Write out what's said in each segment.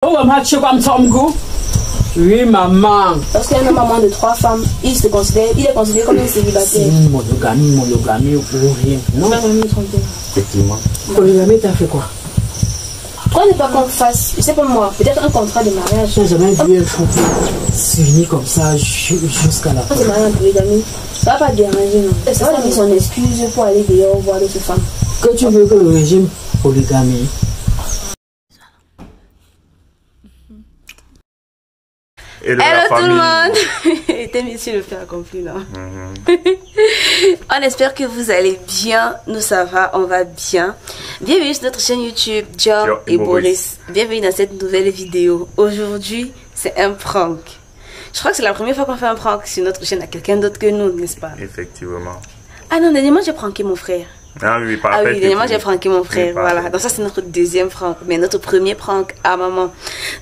Oui, maman. Parce qu'un homme a moins de 3 femmes, il est considéré comme un célibataire. Monogamie ou rien. Non, Effectivement. polygamie, t'as fait quoi? Pourquoi ne pas qu'on fasse, je sais pas moi, peut-être un contrat de mariage? J'ai jamais vu un couple s'unir comme ça jusqu'à la fin. C'est mariage en polygamie. Ça va pas déranger, non? Ça va donner son excuse pour aller dehors voir d'autres femmes. Que tu veux que le régime polygamie. Hello tout le monde. T'es monsieur le fait accompli là. On espère que vous allez bien. Nous ça va, on va bien. Bienvenue sur notre chaîne YouTube Joe et Boris. Bienvenue dans cette nouvelle vidéo. Aujourd'hui c'est un prank. Je crois que c'est la première fois qu'on fait un prank sur notre chaîne à quelqu'un d'autre que nous, n'est-ce pas? Effectivement. Ah non, dernièrement j'ai pranké mon frère. Ah oui, parfait. Ah oui, dernièrement j'ai pranké mon frère. Oui, voilà, donc ça c'est notre deuxième prank, mais notre premier prank à maman.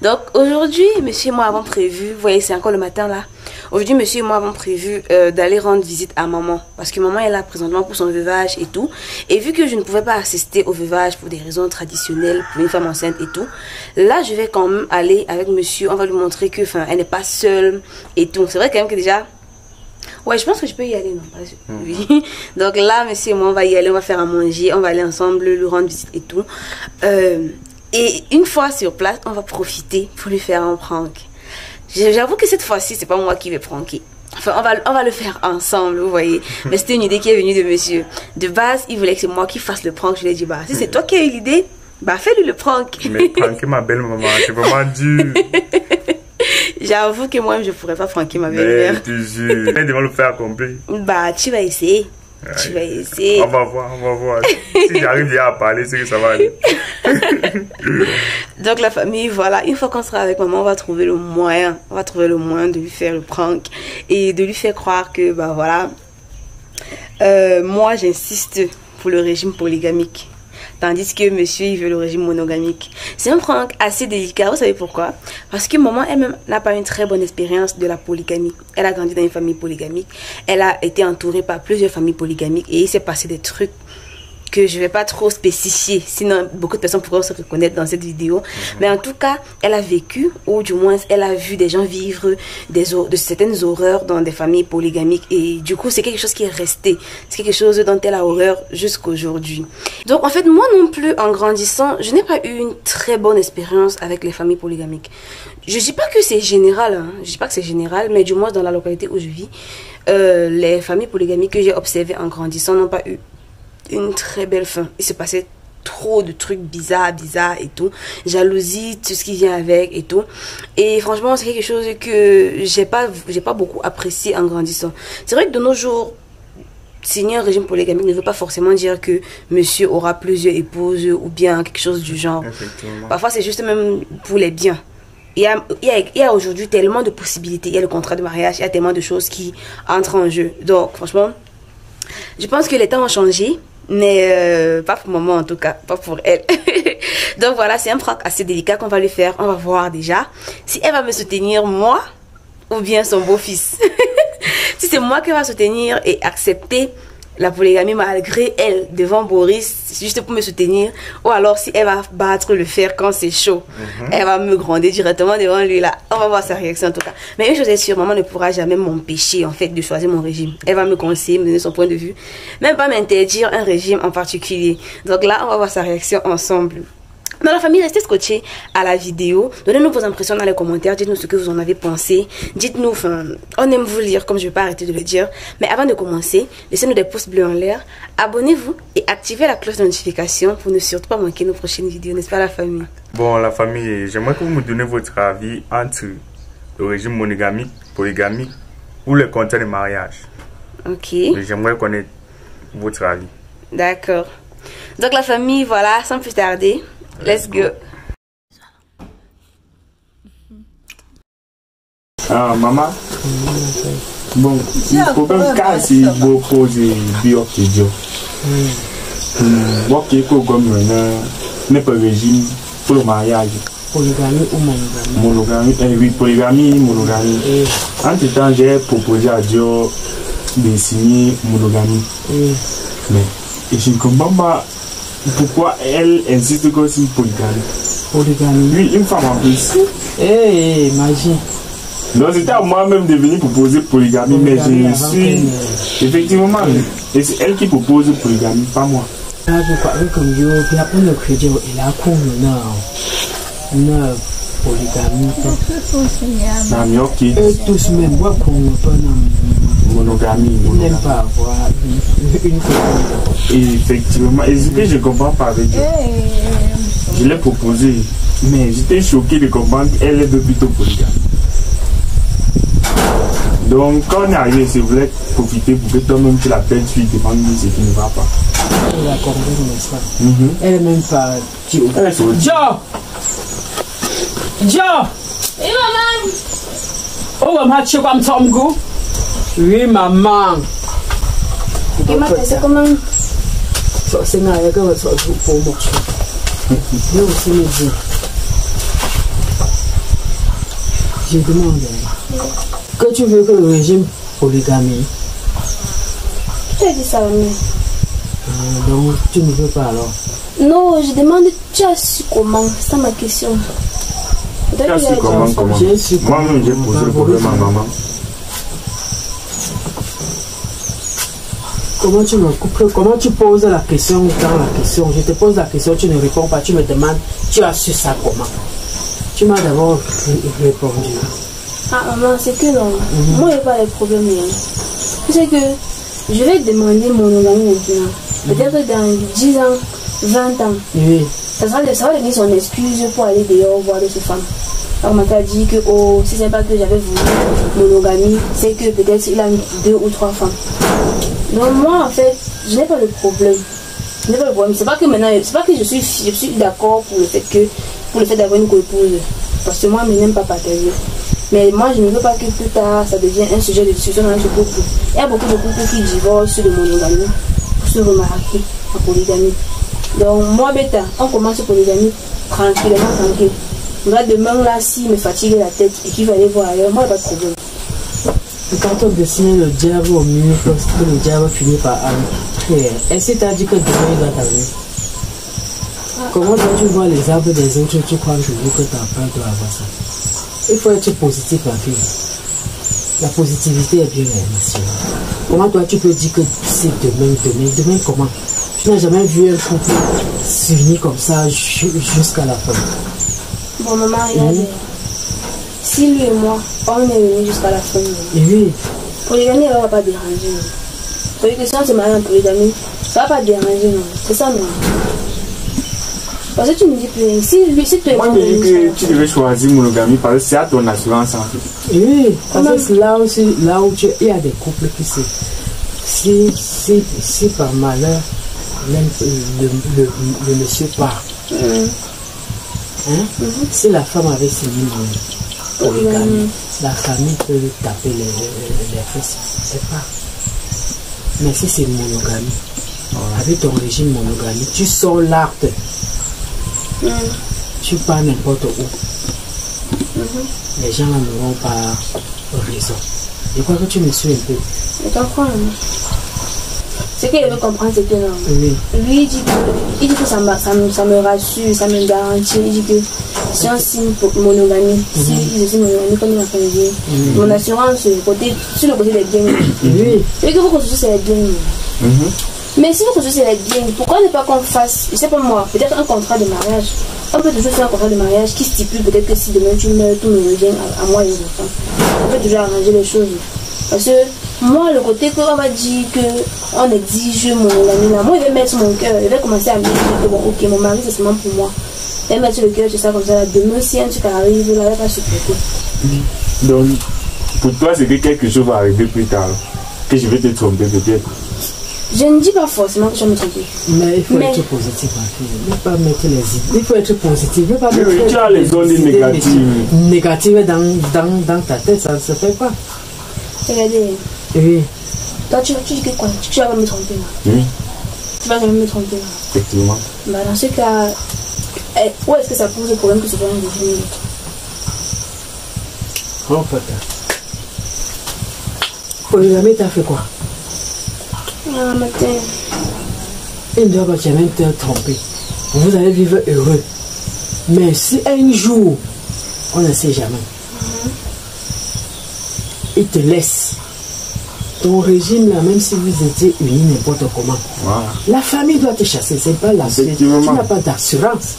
Donc aujourd'hui, monsieur et moi avons prévu, vous voyez c'est encore le matin là. Aujourd'hui, monsieur et moi avons prévu d'aller rendre visite à maman. Parce que maman est là présentement pour son veuvage et tout. Et vu que je ne pouvais pas assister au veuvage pour des raisons traditionnelles, pour une femme enceinte et tout, là je vais quand même aller avec monsieur, on va lui montrer que, enfin, elle n'est pas seule et tout. C'est vrai quand même que déjà... Ouais, je pense que je peux y aller, non? Oui. Donc là, monsieur et moi, on va y aller, on va faire à manger, on va aller ensemble, lui rendre visite et tout. Et une fois sur place, on va profiter pour lui faire un prank. J'avoue que cette fois-ci, c'est pas moi qui vais pranker. Enfin, on va le faire ensemble, vous voyez. Mais c'était une idée qui est venue de monsieur. De base, il voulait que c'est moi qui fasse le prank. Je lui ai dit, bah, si c'est toi qui as eu l'idée, bah, fais-lui le prank. Mais pranker ma belle maman, c'est vraiment dur. J'avoue que moi, je pourrais pas pranker ma belle-mère. Mais tu jures. Mais devant le faire accompli. Bah, tu vas essayer. Ouais. Tu vas essayer. On va voir. Si j'arrive bien à parler, c'est que ça va aller. Donc la famille, voilà, une fois qu'on sera avec maman, on va trouver le moyen. On va trouver le moyen de lui faire le prank. Et de lui faire croire que, bah voilà, moi j'insiste pour le régime polygamique. Tandis que monsieur, il veut le régime monogamique. C'est un prank assez délicat. Vous savez pourquoi? Parce que maman elle-même n'a pas une très bonne expérience de la polygamie. Elle a grandi dans une famille polygamique. Elle a été entourée par plusieurs familles polygamiques. Et il s'est passé des trucs que je ne vais pas trop spécifier. Sinon, beaucoup de personnes pourront se reconnaître dans cette vidéo. Mais en tout cas, elle a vécu, ou du moins, elle a vu des gens vivre de certaines horreurs dans des familles polygamiques. Et du coup, c'est quelque chose qui est resté. C'est quelque chose dont elle a horreur jusqu'à aujourd'hui. Donc, en fait, moi non plus, en grandissant, je n'ai pas eu une très bonne expérience avec les familles polygamiques. Je ne dis pas que c'est général, hein. Je ne dis pas que c'est général, mais du moins, dans la localité où je vis, les familles polygamiques que j'ai observées en grandissant n'ont pas eu une très belle fin. Il se passait trop de trucs bizarres et tout. Jalousie, tout ce qui vient avec et tout. Et franchement, c'est quelque chose que j'ai pas beaucoup apprécié en grandissant. C'est vrai que de nos jours, signer un régime polygamique ne veut pas forcément dire que monsieur aura plusieurs épouses ou bien quelque chose du genre. Parfois, c'est juste même pour les biens. Il y a aujourd'hui tellement de possibilités. Il y a le contrat de mariage, il y a tellement de choses qui entrent en jeu. Donc, franchement, je pense que les temps ont changé. Mais pas pour maman en tout cas, pas pour elle. Donc voilà, c'est un prank assez délicat qu'on va lui faire. On va voir déjà si elle va me soutenir moi ou bien son beau-fils. Si c'est moi qui va soutenir et accepter la polygamie malgré elle devant Boris, juste pour me soutenir, ou alors si elle va battre le fer quand c'est chaud, elle va me gronder directement devant lui là. On va voir sa réaction en tout cas. Mais une chose est sûre, maman ne pourra jamais m'empêcher en fait de choisir mon régime. Elle va me conseiller, me donner son point de vue, même pas m'interdire un régime en particulier. Donc là, on va voir sa réaction ensemble. Dans la famille, restez scotchés à la vidéo. Donnez-nous vos impressions dans les commentaires. Dites-nous ce que vous en avez pensé. Dites-nous, enfin, on aime vous lire, comme je ne vais pas arrêter de le dire. Mais avant de commencer, laissez-nous des pouces bleus en l'air. Abonnez-vous et activez la cloche de notification pour ne surtout pas manquer nos prochaines vidéos, n'est-ce pas la famille? Bon, la famille, j'aimerais que vous me donniez votre avis entre le régime monogamique, polygamique ou le contrat de mariage. Ok. J'aimerais connaître votre avis. D'accord. Donc la famille, voilà, sans plus tarder. Let's go. Ah, maman. Bon, il faut même casser vos poses bio. Ok, comme n'est pas régime pour le mariage. Polygamie ou monogamie? Monogamie, oui, polygamie, monogamie. Entre temps, j'ai proposé à Dieu de signer monogamie. Mais, et je ne comprends pas. pourquoi elle insiste que c'est polygamie? Polygamie. Oui, une femme en plus. Eh, imagine. Donc c'était à moi-même de venir proposer polygamie, mais je suis... Effectivement, et c'est elle qui propose polygamie, pas moi. Ah, je crois que comme yo, puis après le crédit, il a comme une polygamie. Non, mais ok. Eux tous même, moi, pour ne pas Monogamie. n'aime pas avoir une copine. Et effectivement, et ce que je comprends pas avec elle. Je l'ai proposé, mais j'étais choqué de comprendre qu'elle est de plutôt polygame. Donc, quand on est arrivé, je voulais profiter pour que toi-même tu l'appelles, tu lui demandes ce qui ne va pas. Elle a compris, n'est-ce pas? Elle est même pas... Elle est sur le Joe! Joe! Oui, maman. Oh, maman, tu es comme Tom Go? Oui, maman. Et ma c'est comment? C'est un avec un pour moi. Je aussi me dis. Je demande que tu veux que le régime polygamie. Tu as dit ça, maman. Donc tu ne veux pas alors? Non, je demande, tu as su comment? C'est ça ma question. Tu as su comment? Moi-même, j'ai posé le problème à maman. Comment tu poses la question dans la question? Je te pose la question, tu ne réponds pas, tu me demandes, tu as su ça comment? Tu m'as d'abord répondu. Ah, maman, c'est que non. Moi, il n'y a pas de problème. C'est que je vais demander mon monogamie maintenant. Peut-être dans 10 ans, 20 ans. Oui. Ça va devenir son excuse pour aller dehors voir d'autres femmes. Alors, on m'a dit que, oh, si c'est pas que j'avais voulu monogamie, c'est que peut-être il a 2 ou 3 femmes. Donc, moi, en fait, je n'ai pas de problème. Je n'ai pas de problème. C'est pas que maintenant, c'est pas que je suis d'accord pour le fait d'avoir une co-épouse. Parce que moi, je n'aime pas partager. Mais moi, je ne veux pas que plus tard, ça devienne un sujet de discussion dans ce couple. Il y a beaucoup de couples qui divorcent de monogamie pour se remarquer en polygamie. Donc, moi, bêta, on commence polygamie tranquillement, tranquille. Là, demain, là, s'il me fatigue la tête et qu'il va aller voir ailleurs, moi, il n'y a pas de problème. Et quand on dessine le diable au mur, que le diable finit par entrer, est-ce que tu as dit que demain il va t'arriver? Comment toi tu vois les arbres des autres, tu crois toujours que ton père doit avoir ça? Il faut être positif en fait. La positivité est bien nationale. Comment toi tu peux dire que c'est demain comment? Tu n'as jamais vu un couple s'unir comme ça jusqu'à la fin. Bon, maman, regardez. Si lui et moi, on est venus jusqu'à la fin. Et oui. Polygamie, elle ne va pas déranger. Pour les questions, c'est marié en polygamie, ça ne va pas déranger, non. C'est ça, non. Parce que tu ne dis plus rien. Si tu es moi, je dis que tu devais choisir monogamie parce que c'est à ton assurance en fait. Et oui, parce que là où il y a des couples qui se. Si par malheur, même le monsieur part. Si la femme avait signé polygamie, la famille peut lui taper les fesses. C'est pas. Mais si c'est monogamie, avec ton régime monogamie, tu sors l'acte. Tu pars n'importe où. Les gens n'auront pas raison. Je crois que tu me suis un peu. Je comprends. Ce qu'il veut comprendre, c'est que non. Oui. Lui, il dit que ça me rassure, ça me garantit. Il dit que si on signe monogamie, si je suis monogamie, comme il a fait dire, mon assurance sur le côté des biens. Oui. Et que vous construisez les biens. Mais si vous construisez les biens, pourquoi ne pas qu'on fasse, je sais pas moi, peut-être un contrat de mariage? On peut toujours faire un contrat de mariage qui stipule peut-être que si demain tu meurs, tout me revient à moi et aux enfants. On peut toujours arranger les choses. Parce que moi, le côté qu'on va dire qu'on exige mon ami là, moi, il va mettre mon cœur, il va commencer à me dire que bon, ok, mon mari, c'est seulement pour moi. Il va mettre le cœur sur ça comme ça. Là. Demain, si un truc arrive, là, il va pas supporter. Donc, pour toi, c'est que quelque chose va arriver plus tard. Que je vais te tromper peut-être. Je ne dis pas forcément que je vais me tromper. Mais il faut être positif en fait. Ne pas mettre les idées. Il faut être positif. Ne pas mettre tu as les ondes négatives dans ta tête, ça ne se fait pas. Regardez. Oui. Toi, tu dis que quoi? Tu vas me tromper là. Oui. Tu vas jamais me tromper là. Effectivement. Bah, dans ce cas, où est-ce que ça pose le problème que ce soit un régime? Oh, peut-être. Polygamie, t'as fait quoi? Ah, matin. Il ne doit pas jamais te tromper. Vous allez vivre heureux. Mais si un jour, on ne sait jamais, il te laisse. Ton régime là, même si vous étiez unis n'importe comment, Voilà. la famille doit te chasser. C'est pas la suite. Tu Effectivement. n'as pas d'assurance.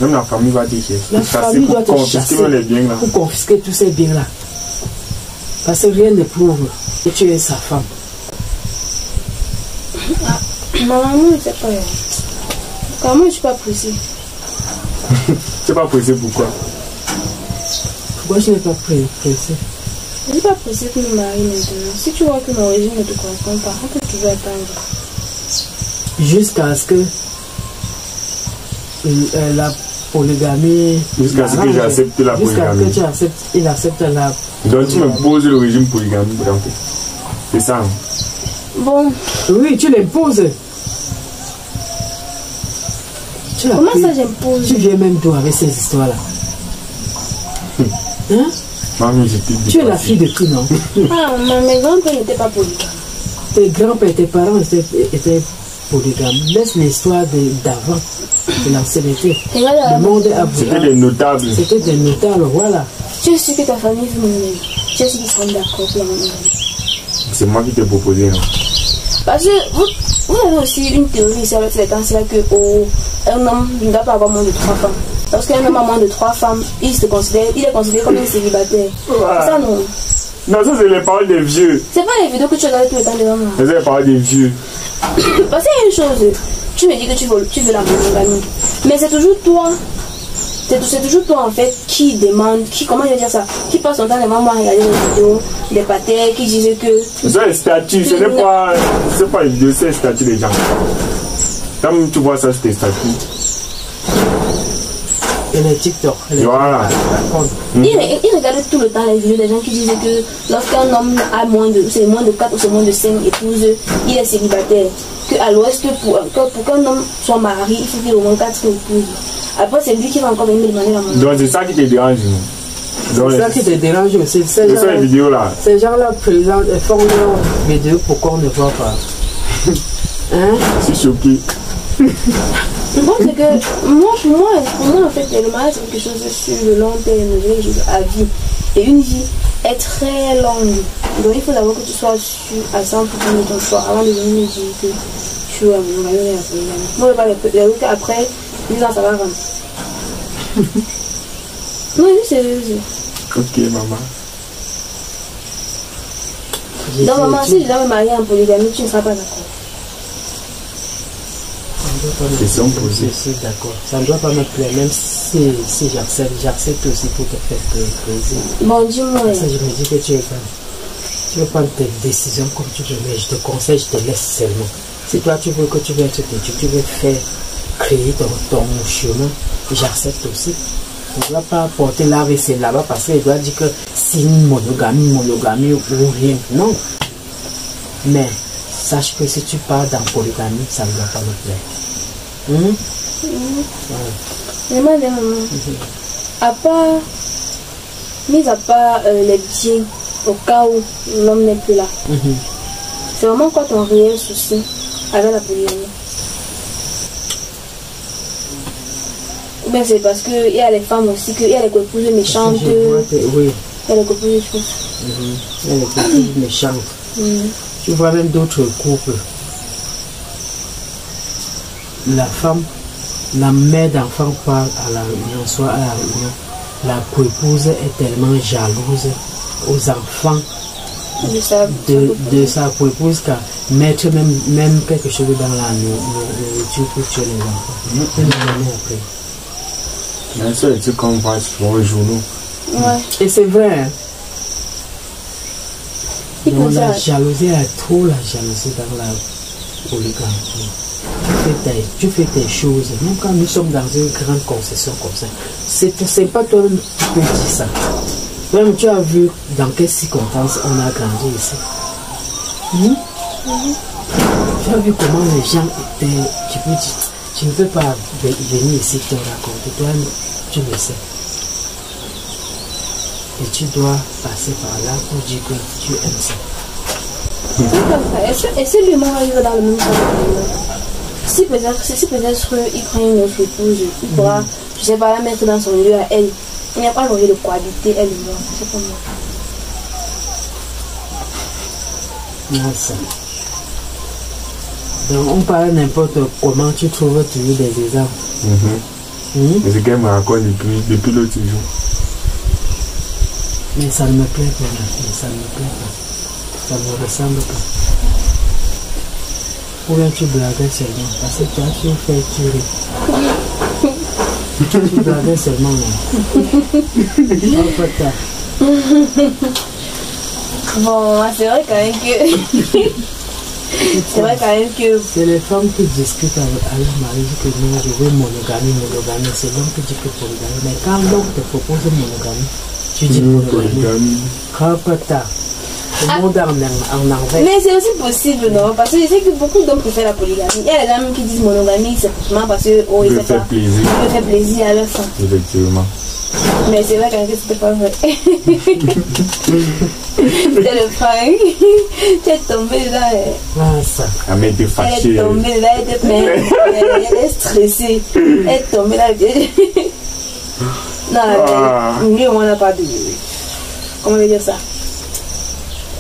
Même la famille va te chasser. La famille doit te confisquer chasser les biens là. pour confisquer tous ces biens là. Parce que rien ne prouve que tu es sa femme. Ma maman ne sait pas. Comment je suis pas pressée? Tu n'es pas pressé pourquoi? Pourquoi je n'ai pas pressé? Je ne suis pas pressée que nous marions maintenant. Si tu vois que mon régime ne te correspond pas, on peut toujours attendre. Jusqu'à ce que la polygamie. Jusqu'à ce que j'accepte la polygamie. Jusqu'à ce que il accepte la. Donc tu me poses le régime polygamique en fait. C'est ça. Hein? Bon, Oui, tu l'imposes. comment ça j'impose? Tu viens même d'où avec ces histoires-là? Hein? Maman, je t'ai dit. Tu es la fille de qui, non? Ah, mes grands-pères n'étaient pas polygames. Tes grands-pères, tes parents étaient polygames. Laisse l'histoire d'avant, de l'ancienneté. Le monde a C'était des notables. C'était des notables, voilà. Tu es sûr que ta famille veut mon avis? Tu es sûr qu'ils seront d'accord pour mon avis? C'est moi qui t'ai proposé. Hein. Parce que vous avez aussi une théorie sur ces temps-là que un homme ne doit pas avoir moins de 3 femmes. Lorsqu'un homme a moins de 3 femmes, il est considéré comme un célibataire. Ouais. Ça non. Non, ça c'est les paroles des vieux. C'est pas les vidéos que tu regardes tout le temps devant moi. C'est les paroles des vieux. Parce qu'il y a une chose, tu me dis que tu veux la monogamie. Mais c'est toujours toi. C'est toujours toi en fait qui demande, comment je vais dire ça, qui passe son temps devant moi à regarder les vidéos, des patères, qui disent que. C'est les statuts, ce n'est pas les vidéos, c'est les statuts des gens. Comme tu vois ça, c'est tes statuts. Et les TikTok. Voilà. Il regarde tout le temps les vidéos des gens qui disent que lorsqu'un homme a moins de 4 ou c'est moins de 5 épouses, il est célibataire. Qu'à l'ouest, pour qu'un homme soit marié, il faut qu'il ait au moins 4 épouses. Après, c'est lui qui va encore venir me demander la main. Donc c'est ça qui te dérange. C'est ça qui te dérange aussi. C'est ça les vidéos là. Ces gens-là font leurs vidéos pour qu'on ne voit pas. Hein? Je suis choqué. Moi, c'est que, pour moi, en fait, le mariage, c'est quelque chose sur le long terme, quelque chose à vie. Et une vie est très longue. Donc, il faut d'abord que tu sois sûr à 100% de ton choix avant de venir me dire que tu es amoureux. Moi, je parle les routes après, 10 ans, ça va rendre. Non, c'est Ok, maman. donc, maman, si je dois me marier en polygamie, tu ne seras pas d'accord. Question posée. Je suis d'accord. Ça ne doit pas me plaire, même si j'accepte aussi pour te faire plaisir. Bon, dis-moi. Ça, je me dis que tu veux prendre tes décisions comme tu veux, mais je te conseille, je te laisse seulement. Si toi tu veux être têtu, tu veux faire créer ton chemin, j'accepte aussi. On ne doit pas porter la vaisselle là-bas parce qu'il doit dire que c'est une monogamie ou rien. Non. Mais sache que si tu pars dans polygamie, ça ne doit pas me plaire. Mis à part les biens, au cas où l'homme n'est plus là, c'est vraiment quoi ton réel souci avec la polygamie? Mais c'est parce qu'il y a les femmes aussi, qu'il y a les copines méchantes. Oui. Il y a les copines méchantes. Il y a les copines méchantes. Tu vois même d'autres couples. La femme, la mère d'enfant part à la réunion, soit à la réunion. La coépouse est tellement jalouse aux enfants de sa coépouse qu'à mettre même quelque chose dans la nourriture pour tuer les enfants. Bien sûr, tu qu'on voit sur les journaux. Ouais. Et c'est vrai. Hein? Donc, la jalousie, il y a trop la jalousie dans la polygamie. Tu fais tes choses, même quand nous sommes dans une grande concession comme ça, c'est pas toi-même qui peux dire ça. Même tu as vu dans quelles circonstances on a grandi ici. Tu as vu comment les gens étaient. Tu ne peux pas venir ici te raconter, toi tu le sais. Et tu dois passer par là pour dire que tu aimes ça. Est-ce que lui et moi vivre dans le même temps? Si peut-être il prend une autre épouse, il pourra, je sais pas, la mettre dans son lieu à elle. Il n'y a pas envie de cohabiter, elle et moi. C'est comme moi. Merci. Donc on parle n'importe comment, tu trouves toujours des exemples. Mais c'est qu'elle me raconte depuis l'autre jour. Mais ça ne me plaît pas, ça ne me plaît pas. Ça ne me ressemble pas. Ou bien tu blagues seulement, parce que tu as toujours fait tirer. Tu blagues seulement, non. Bon, c'est vrai quand même que... c'est vrai quand même que... C'est les femmes qui discutent avec leur mari, disent que non, je veux monogamie. C'est l'homme qui dit que polygamie. Mais quand l'homme te propose monogamie, tu dis monogamie. Rapata. Le monde en envers. Mais c'est aussi possible, non? Parce que je sais que beaucoup d'hommes préfèrent la polygamie. Il y a des dames qui disent monogamie, c'est forcément parce que oh, ils fait plaisir. Ils fait plaisir à leur femme. Effectivement. Mais c'est vrai que c'était pas vrai. C'était le prank. Tu es tombé là. Ah, ça. Elle était fâchée. Elle est tombée là, elle est stressée. Elle est tombée là. Non, lui, on n'a pas de. Comment dire ça?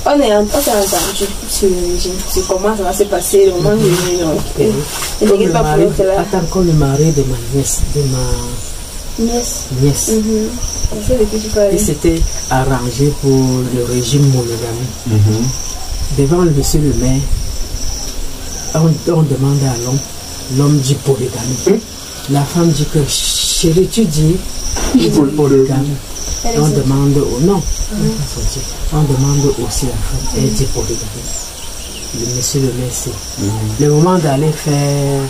On s'est entendu sur le régime, sur comment ça va se passer, le moment où je n'ai pas pour faire là. Attends, comme le mari de ma nièce, nièce. Il s'était arrangé pour le régime monogamie. Devant le monsieur le maire, on demande à l'homme dit polygamie. La femme dit que chérie, tu dis polygamie. On demande au non. On demande aussi à la femme, elle dit polygamie. Le monsieur le maire, c'est le moment d'aller faire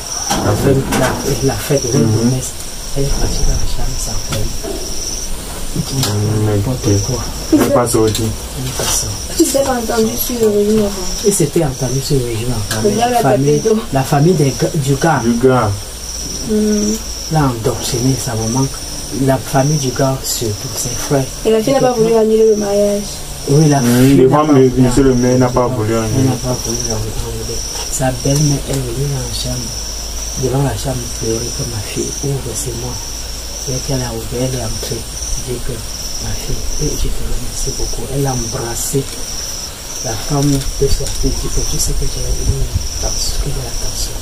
la fête de la messe. Elle est partie dans la chambre sans quoi. Elle n'est pas sortie. Tu t'es pas entendu sur le régime avant. Et c'était entendu sur le régime avant. La famille du gars. Là, endorchené sa maman. La famille du gars, surtout ses frères. Et la fille n'a pas voulu annuler le mariage. Oui, la fille. Monsieur le maire n'a pas voulu annuler. Elle n'a pas voulu annuler. Sa belle-mère est venue dans la chambre. Devant la chambre, pleurer que ma fille ouvre, c'est moi. Dès qu'elle a ouvert, elle est entrée. Je dis que ma fille, et je te remercie beaucoup. Elle a embrassé la femme de sortir. Dit que tu sais que j'ai une tension, que j'ai la tension.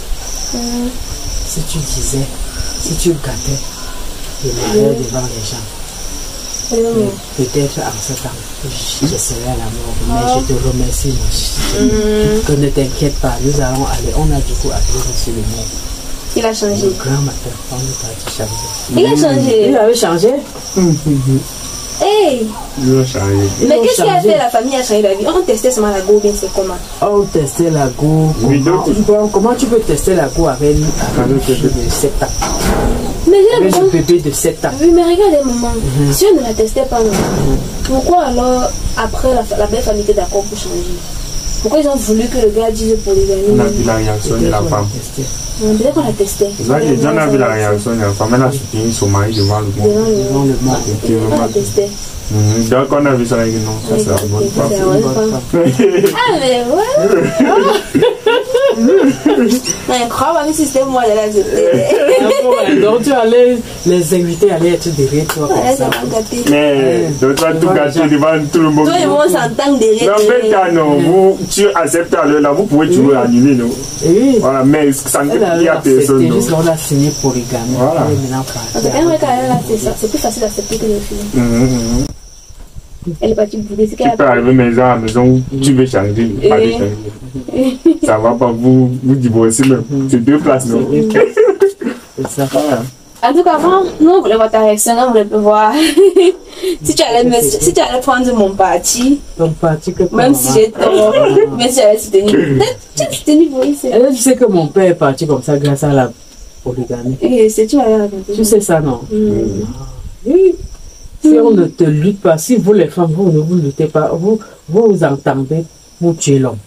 Si tu disais, si tu gâtais le mariage devant les gens, peut-être en ce temps, je serai à la mort. Mais je te remercie, ma chérie. Que ne t'inquiète pas, nous allons aller. On a du coup appelé monsieur le maire. Il a changé. Le grand matin, on est parti changer. Il a changé. Il avait changé. Hey! Il a changé. Mais qu'est-ce qui a fait la famille a changé la vie? On testait seulement la go, bien c'est comment? On testait la go. Comment tu peux tester la go avec un bébé de 7 ans? Mais avec un bébé de 7 ans. Oui, mais regardez, maman. Si on ne la testait pas, pourquoi alors, après, la belle famille était d'accord pour changer? Pourquoi ils ont voulu que le gars dise polygamie? On a vu la réaction de la femme. Peut-être qu'on l'a testé. Les gens ont vu la réaction de la femme. Elle a soutenu son mari devant le monde. Devant le monde. On l'a testé. Donc on a vu ça, non, ça c'est la bonne femme. Ah mais ouais. Mais crois-moi que si c'était moi, j'allais accepter. Donc tu allais les inviter à aller être derrière toi comme ça. Mais donc tu vas tout gâter devant tout le monde. Tout le monde s'entend derrière. Non mais quand non, tu acceptes là, vous pouvez toujours annuler, non? Voilà, mais ça ne dit à personne. C'était juste qu'on a signé polygamie. Voilà. C'est plus facile d'accepter que de fumer. Elle est partie bouler. Tu peux arriver maison à maison où tu veux changer, pas de changer. Ça va pas, vous divorcez même. C'est 2 places, non? C'est ça. En tout cas, avant, nous on voulait voir ta réaction, on voulait voir si tu allais prendre mon parti. Ton parti que même si j'ai tort, même si j'allais soutenir. Tu as soutenu Boris. Tu sais que mon père est parti comme ça grâce à la polygamie. Et c'est tu m'avais raconté. Tu sais ça, non? Oui. Si on ne te lutte pas, si vous les femmes, vous ne vous luttez pas, vous entendez pour tuer l'homme.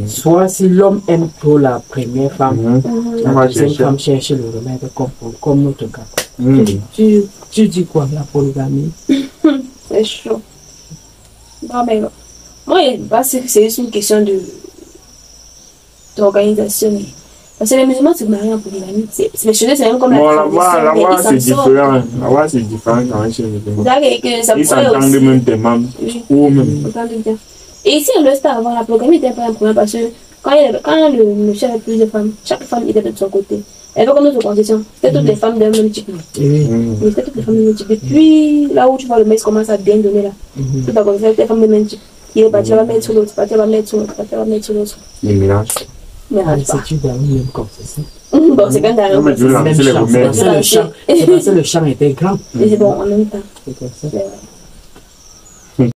Soit si l'homme aime trop la première femme, la deuxième femme cherche le remède comme notre cas. Tu dis quoi, la polygamie? C'est chaud. Non, mais moi, c'est juste une question d'organisation. Parce que les musulmans se marient en polygamie. C'est chez eux, c'est même comme Bon, la là-bas, c'est différent. Là-bas, c'est différent quand même chez les musulmans. Ils s'entendent même des membres. Ou même. Et ici, en l'Est, avant, la polygamie n'était pas un problème parce que quand le chef avait plus de femmes, chaque femme était de son côté. Elle avait comme notre concession. C'était toutes les femmes d'un même type. Oui, c'était toutes les femmes d'un même type. Et puis, là où tu vois le mec commence à bien donner là, tout à coup, c'était des femmes de même type. Il est parti, elle va mettre sur l'autre, parti, elle va mettre sur l'autre, parti, elle va mettre sur l'autre. Il mélange. C'est une même concession. Bon, c'est quand même le champ. C'est parce que le champ était grand. Et c'est bon, en même temps. C'est comme ça.